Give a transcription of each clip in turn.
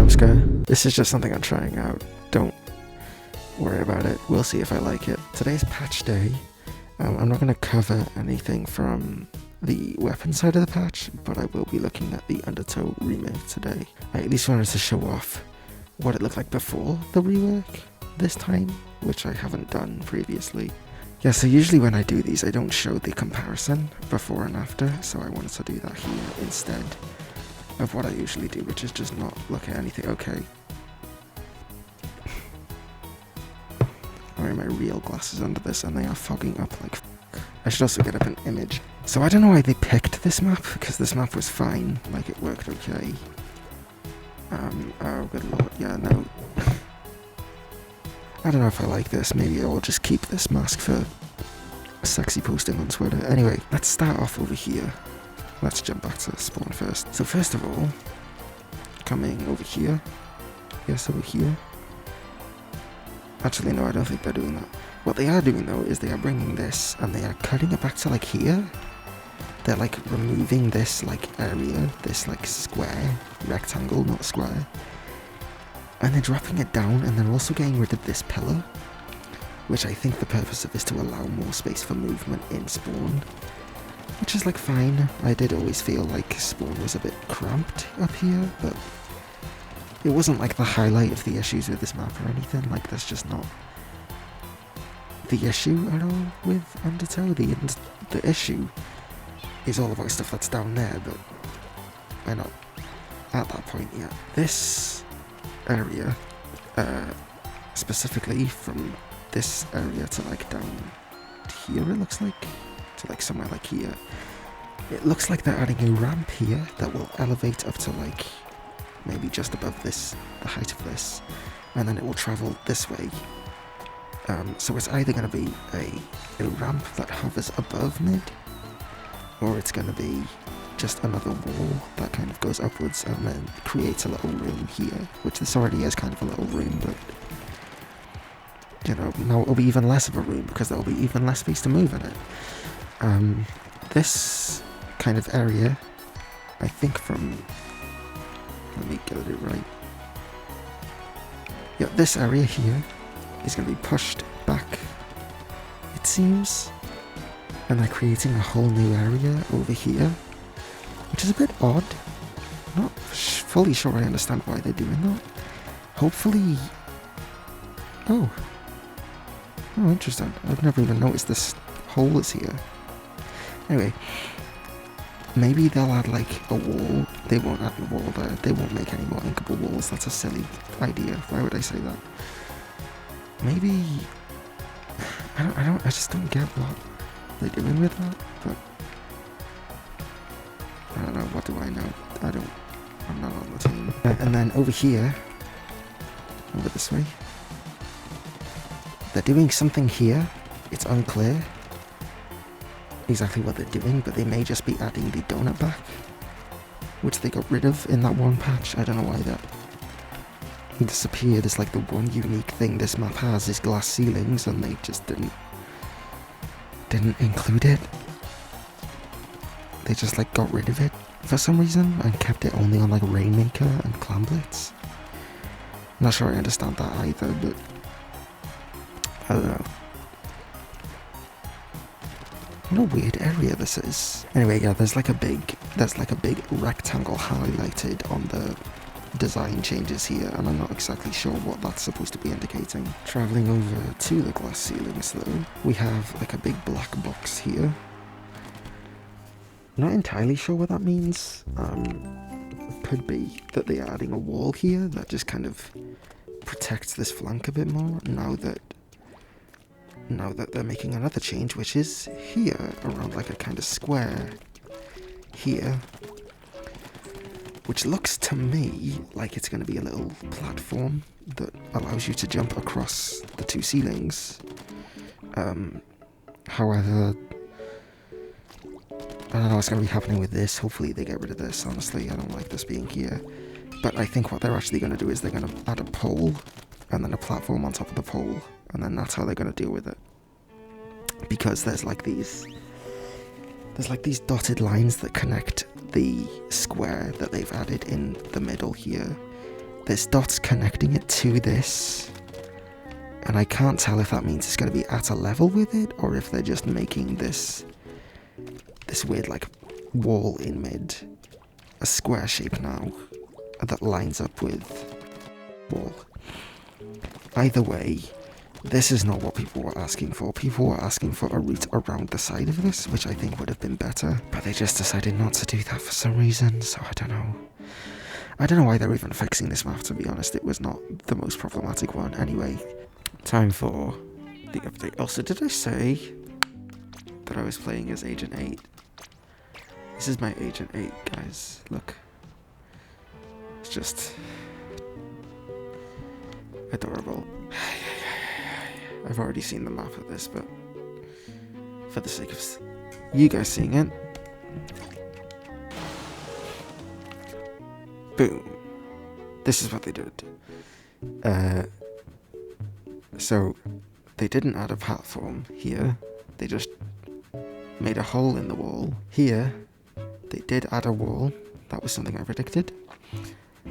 jump scare. This is just something I'm trying out. Don't worry about it. We'll see if I like it. Today's patch day. I'm not going to cover anything from the weapon side of the patch, but I will be looking at the Undertow remake today. I at least wanted to show off what it looked like before the rework this time, which I haven't done previously. Yeah, so usually when I do these, I don't show the comparison before and after, so I wanted to do that here instead of what I usually do, which is just not look at anything. Okay. I'm wearing my real glasses under this, and they are fogging up like f***. I should also get up an image. So I don't know why they picked this map, because this map was fine, like it worked okay. Oh good lord, yeah, no. I don't know if I like this. Maybe I'll just keep this mask for sexy posting on Twitter. Anyway, let's start off over here. Let's jump back to spawn first. So first of all, coming over here. Yes, over here. Actually, no, I don't think they're doing that. What they are doing, though, is they are bringing this and they are cutting it back to, like, here. They're, like, removing this, like, area, this, like, square, rectangle, not square. And they're dropping it down, and they're also getting rid of this pillar, which I think the purpose of is to allow more space for movement in spawn, which is, like, fine. I did always feel like spawn was a bit cramped up here, but it wasn't, like, the highlight of the issues with this map or anything. Like, that's just not the issue at all with Undertow. The issue is all about stuff that's down there, but we're not at that point yet. This area, specifically from this area to, like, down here, it looks like, to, like, somewhere like here, it looks like they're adding a ramp here that will elevate up to, like, maybe just above this, the height of this, and then it will travel this way. So it's either going to be a ramp that hovers above mid, or it's going to be just another wall that kind of goes upwards and then creates a little room here, which this already is kind of a little room, but, you know, now it'll be even less of a room because there'll be even less space to move in it. This kind of area, I think from, let me get it right. Yeah, this area here is going to be pushed back, it seems, and they're creating a whole new area over here, which is a bit odd. Not fully sure I understand why they're doing that. Hopefully... Oh, interesting. I've never even noticed this hole is here. Anyway, maybe they'll add, like, a wall. They won't add a wall there. They won't make any more inkable walls. That's a silly idea. Why would I say that? Maybe... I just don't get what they're doing with that, but... I don't know, what do I know? I'm not on the team. And then over here, over this way, they're doing something here. It's unclear exactly what they're doing, but they may just be adding the donut back, which they got rid of in that one patch. I don't know why that disappeared. It's like the one unique thing this map has is glass ceilings, and they just didn't include it. They just, like, got rid of it for some reason and kept it only on, like, Rainmaker and Clan Blitz. Not sure I understand that either, but I don't know. What a weird area this is. Anyway, yeah, there's like a big rectangle highlighted on the design changes here, and I'm not exactly sure what that's supposed to be indicating. Traveling over to the glass ceilings though, we have like a big black box here. Not entirely sure what that means. It could be that they are adding a wall here that just kind of protects this flank a bit more now that they're making another change, which is here, around like a kind of square here, which looks to me like it's going to be a little platform that allows you to jump across the two ceilings. However, I don't know what's going to be happening with this. Hopefully they get rid of this. Honestly, I don't like this being here. But I think what they're actually going to do is they're going to add a pole and then a platform on top of the pole, and then that's how they're going to deal with it. Because there's like these dotted lines that connect the square that they've added in the middle here there's dots connecting it to this, and I can't tell if that means it's going to be at a level with it, or if they're just making this weird like wall in mid a square shape now that lines up with wall. Either way, this is not what people were asking for. People were asking for a route around the side of this, which I think would have been better, but they just decided not to do that for some reason, so I don't know. I don't know why they're even fixing this map, to be honest. It was not the most problematic one. Anyway, time for the update. Also, did I say that I was playing as Agent 8? This is my Agent 8, guys. Look. It's just adorable. I've already seen the map of this, but for the sake of you guys seeing it, boom. This is what they did. So they didn't add a platform here. They just made a hole in the wall. Here, they did add a wall. That was something I predicted.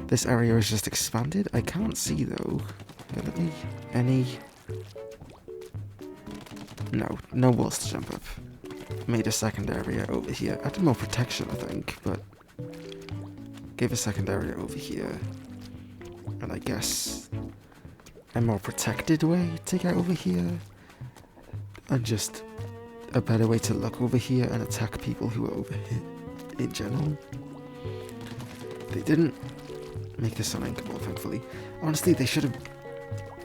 This area is just expanded. I can't see though. Any... No walls to jump up. Made a second area over here. Added more protection, I think, but gave a second area over here. And I guess a more protected way to get over here. And just a better way to look over here and attack people who are over here in general. They didn't make this uninkable, thankfully. Honestly, they should have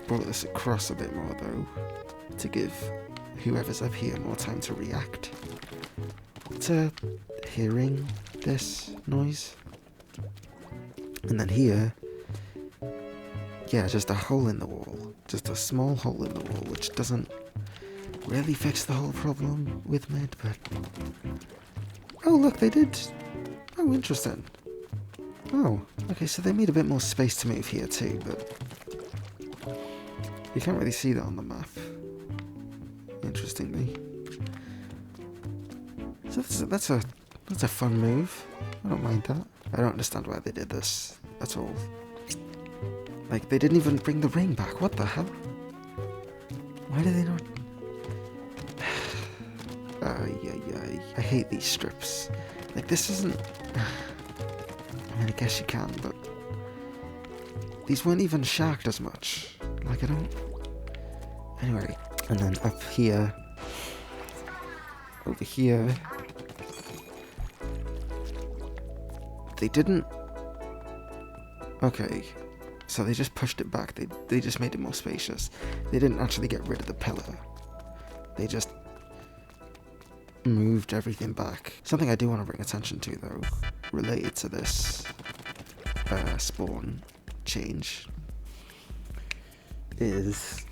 brought this across a bit more, though, to give whoever's up here more time to react to hearing this noise. And then here, yeah, just a hole in the wall. Just a small hole in the wall, which doesn't really fix the whole problem with mid, but... Oh, look, they did... Oh, interesting. Oh, okay, so they made a bit more space to move here too, but... You can't really see that on the map, interestingly. So that's a fun move. I don't mind that. I don't understand why they did this at all. Like, they didn't even bring the ring back. What the hell? Why do they not... I hate these strips. Like, this isn't... I mean, I guess you can, but... These weren't even shacked as much. Like, I don't... Anyway, and then up here... Over here... They didn't... Okay, so they just pushed it back. They just made it more spacious. They didn't actually get rid of the pillar. They just moved everything back. Something I do want to bring attention to, though, related to this spawn change, is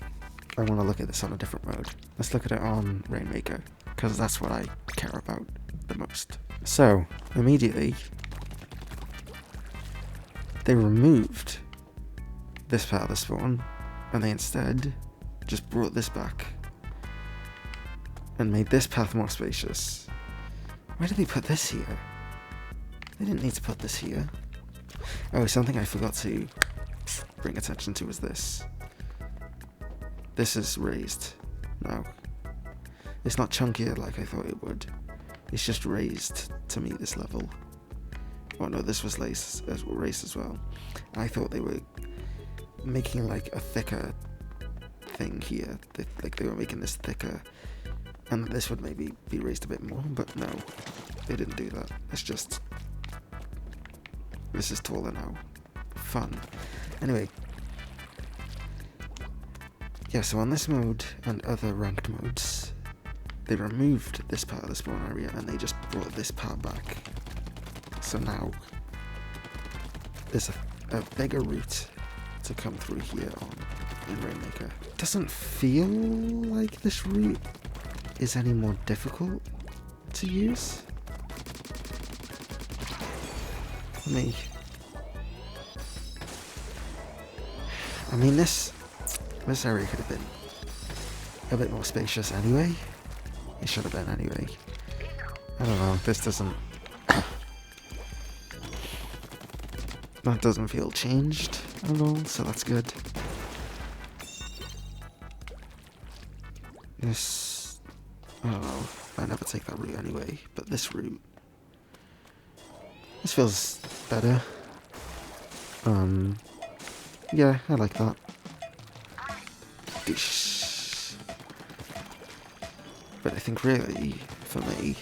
I want to look at this on a different mode. Let's look at it on Rainmaker, because that's what I care about the most. So, immediately, they removed this part of the spawn, and they instead just brought this back and made this path more spacious. Why did they put this here? They didn't need to put this here. Oh, something I forgot to bring attention to was this. This is raised now. It's not chunkier like I thought it would. It's just raised to meet this level. Oh no, this was raised as well. I thought they were making like a thicker thing here. Like they were making this thicker, and this would maybe be raised a bit more, but no, they didn't do that. It's just, this is taller now. Fun. Anyway, yeah, so on this mode and other ranked modes, they removed this part of the spawn area and they just brought this part back. So now there's a bigger route to come through here in Rainmaker. It doesn't feel like this route is any more difficult to use. I mean this area could have been a bit more spacious anyway. It should have been anyway. I don't know, this doesn't... That doesn't feel changed. and all, so that's good. This... oh, I never take that route anyway, but this route... this feels better. Yeah, I like that. Dish. But I think really, for me,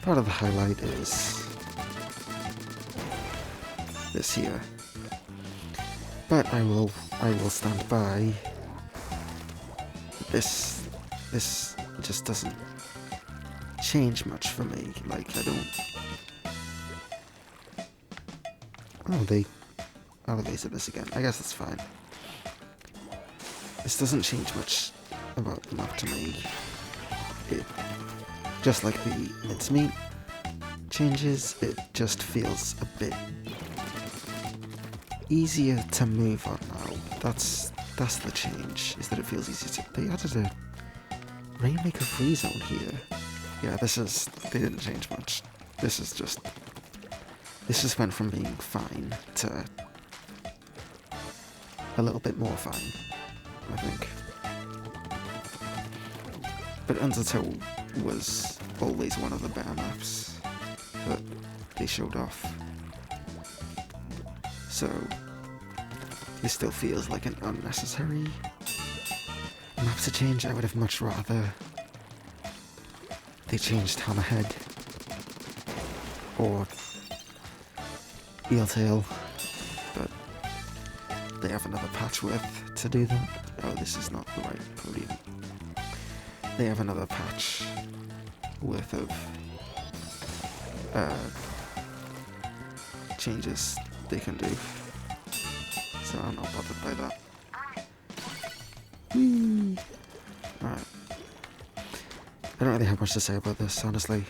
part of the highlight is this here. But I will stand by. This just doesn't change much for me. Like, I don't... oh, they elevated this again. I guess that's fine. This doesn't change much about the map to me. It, just like the mincemeat changes, it just feels a bit easier to move on now. That's the change, is that it feels easier to... they added a Rainmaker free zone here. Yeah, they didn't change much. This just went from being fine to a little bit more fine, I think. But Undertow was always one of the better maps that they showed off. So, this still feels like an unnecessary map to change. I would have much rather they changed Hammerhead or Eeltail, but they have another patch worth to do that. Oh, this is not the right podium. They have another patch worth of changes they can do, so I'm not bothered by that. Alright. I don't really have much to say about this, honestly.